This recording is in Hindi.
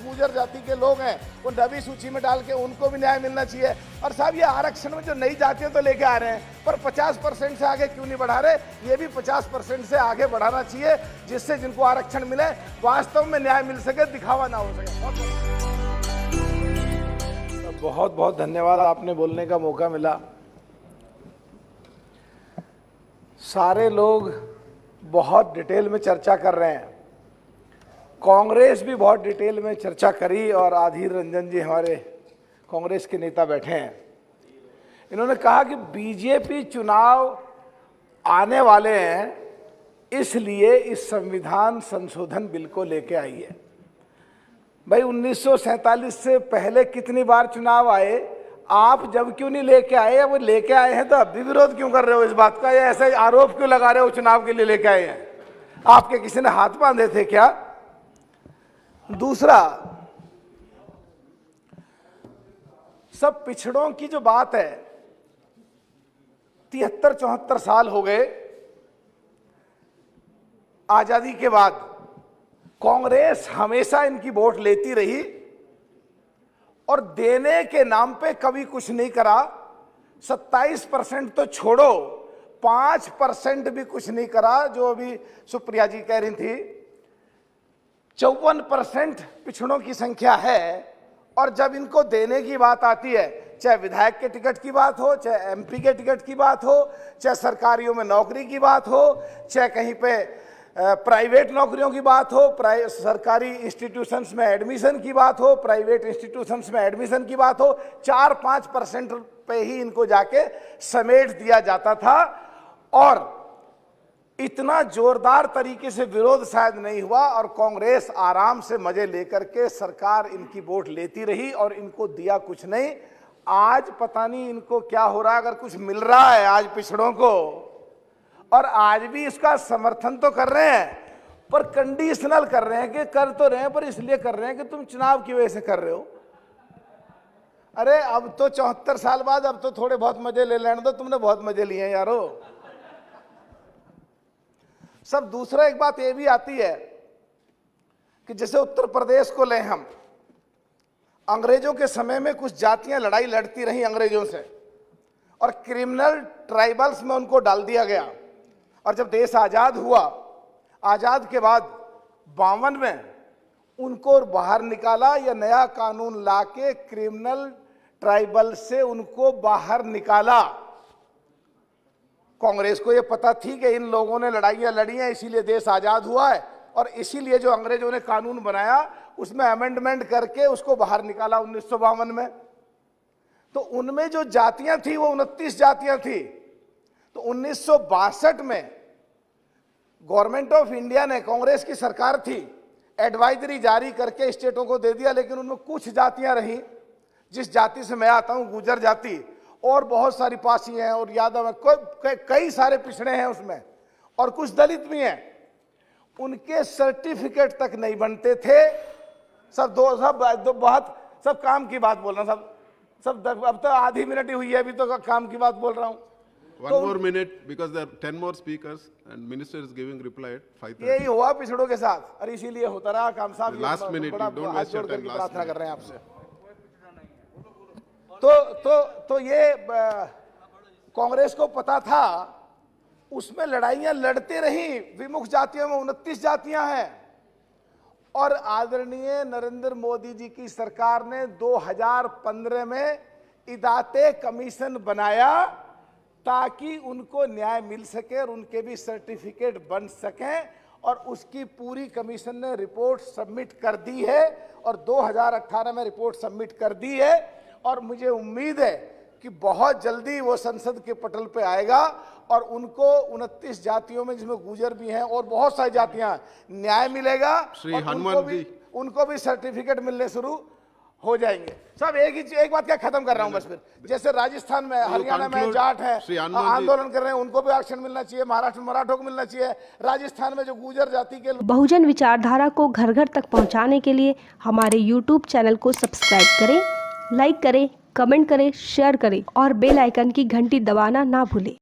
गुर्जर जाति के लोग हैं उन रवि सूची में डाल के उनको भी न्याय मिलना चाहिए। और साहब ये आरक्षण में जो नई जातियां तो लेके आ रहे हैं, पर 50% से आगे क्यों नहीं बढ़ा रहे? ये भी 50% से आगे बढ़ाना चाहिए, जिससे जिनको आरक्षण मिले वास्तव में न्याय मिल सके, दिखावा ना हो सके। बहुत बहुत धन्यवाद, आपने बोलने का मौका मिला। सारे लोग बहुत डिटेल में चर्चा कर रहे हैं, कांग्रेस भी बहुत डिटेल में चर्चा करी और आधीर रंजन जी हमारे कांग्रेस के नेता बैठे हैं। इन्होंने कहा कि बीजेपी चुनाव आने वाले हैं, इसलिए इस संविधान संशोधन बिल को लेके आई है। भाई 1947 से पहले कितनी बार चुनाव आए, आप जब क्यों नहीं लेके आए? वो लेके आए हैं तो अब भी विरोध क्यों कर रहे हो इस बात का, या ऐसे आरोप क्यों लगा रहे हो चुनाव के लिए लेके आए हैं? आपके किसी ने हाथ बांधे थे क्या? दूसरा, सब पिछड़ों की जो बात है, 73-74 साल हो गए आजादी के बाद, कांग्रेस हमेशा इनकी वोट लेती रही और देने के नाम पे कभी कुछ नहीं करा। 27% तो छोड़ो, 5% भी कुछ नहीं करा, जो अभी सुप्रिया जी कह रही थी। 54% पिछड़ों की संख्या है, और जब इनको देने की बात आती है, चाहे विधायक के टिकट की बात हो, चाहे एमपी के टिकट की बात हो, चाहे सरकारियों में नौकरी की बात हो, चाहे कहीं पे प्राइवेट नौकरियों की बात हो, सरकारी इंस्टीट्यूशंस में एडमिशन की बात हो, प्राइवेट इंस्टीट्यूशंस में एडमिशन की बात हो, 4-5% पे ही इनको जाके समेट दिया जाता था। और इतना जोरदार तरीके से विरोध शायद नहीं हुआ, और कांग्रेस आराम से मजे लेकर के सरकार इनकी वोट लेती रही और इनको दिया कुछ नहीं। आज पता नहीं इनको क्या हो रहा है, अगर कुछ मिल रहा है आज पिछड़ों को, और आज भी इसका समर्थन तो कर रहे हैं, पर कंडीशनल कर रहे हैं कि कर तो रहे हैं, पर इसलिए कर रहे हैं कि तुम चुनाव की वजह से कर रहे हो। अरे अब तो 74 साल बाद अब तो थोड़े बहुत मजे ले लेने दो, तुमने बहुत मजे लिए हैं यारो। सब दूसरा एक बात ये भी आती है कि जैसे उत्तर प्रदेश को लें हम, अंग्रेजों के समय में कुछ जातियां लड़ाई लड़ती रही अंग्रेजों से, और क्रिमिनल ट्राइबल्स में उनको डाल दिया गया। और जब देश आजाद हुआ, आजाद के बाद 52 में उनको बाहर निकाला, या नया कानून लाके क्रिमिनल ट्राइबल से उनको बाहर निकाला। कांग्रेस को ये पता थी कि इन लोगों ने लड़ाइयां लड़ी हैं, इसीलिए देश आजाद हुआ है, और इसीलिए जो अंग्रेजों ने कानून बनाया उसमें अमेंडमेंट करके उसको बाहर निकाला 1952 में। तो उनमें जो जातियां थी वो 29 जातियां थी। तो 1962 में गवर्नमेंट ऑफ इंडिया ने, कांग्रेस की सरकार थी, एडवाइजरी जारी करके स्टेटों को दे दिया, लेकिन उनमें कुछ जातियां रही। जिस जाति से मैं आता हूं, गुर्जर जाति, और बहुत सारी पासी हैं और यादव हैं, कई सारे पिछड़े हैं उसमें, और कुछ दलित भी हैं। उनके सर्टिफिकेट तक नहीं बनते थे। सब काम की बात बोल रहा हूं, सब अब तो आधी मिनट ही हुई है, अभी तो काम की बात बोल रहा हूं। One more minute, because there are 10 more speakers and minister is giving reply at 5:30. यही हुआ पिछड़ों के साथ, और इसीलिए होता रहा काम साहब। Last minute, you don't waste your time. प्रार्थना कर रहे हैं आपसे। तो ये कांग्रेस को पता था, उसमें लड़ाइयां लड़ते रही। विमुख जातियों में 29 जातियां हैं, और आदरणीय नरेंद्र मोदी जी की सरकार ने 2015 में इदाते कमीशन बनाया ताकि उनको न्याय मिल सके और उनके भी सर्टिफिकेट बन सकें, और उसकी पूरी कमीशन ने रिपोर्ट सबमिट कर दी है, और 2018 में रिपोर्ट सबमिट कर दी है। और मुझे उम्मीद है कि बहुत जल्दी वो संसद के पटल पे आएगा, और उनको 29 जातियों में, जिसमें गुर्जर भी हैं और बहुत सारी जातियां, न्याय मिलेगा, और उनको भी सर्टिफिकेट मिलने शुरू हो जाएंगे। सब एक बात क्या खत्म कर रहा हूं बस फिर, जैसे राजस्थान में, हरियाणा में जाट है, आंदोलन कर रहे हैं, उनको भी आरक्षण मिलना चाहिए, महाराष्ट्र में मराठों को मिलना चाहिए, राजस्थान में जो गुर्जर जाति के। बहुजन विचारधारा को घर घर तक पहुंचाने के लिए हमारे YouTube चैनल को सब्सक्राइब करें, लाइक करें, कमेंट करें, शेयर करें और बेल आइकन की घंटी दबाना ना भूलें।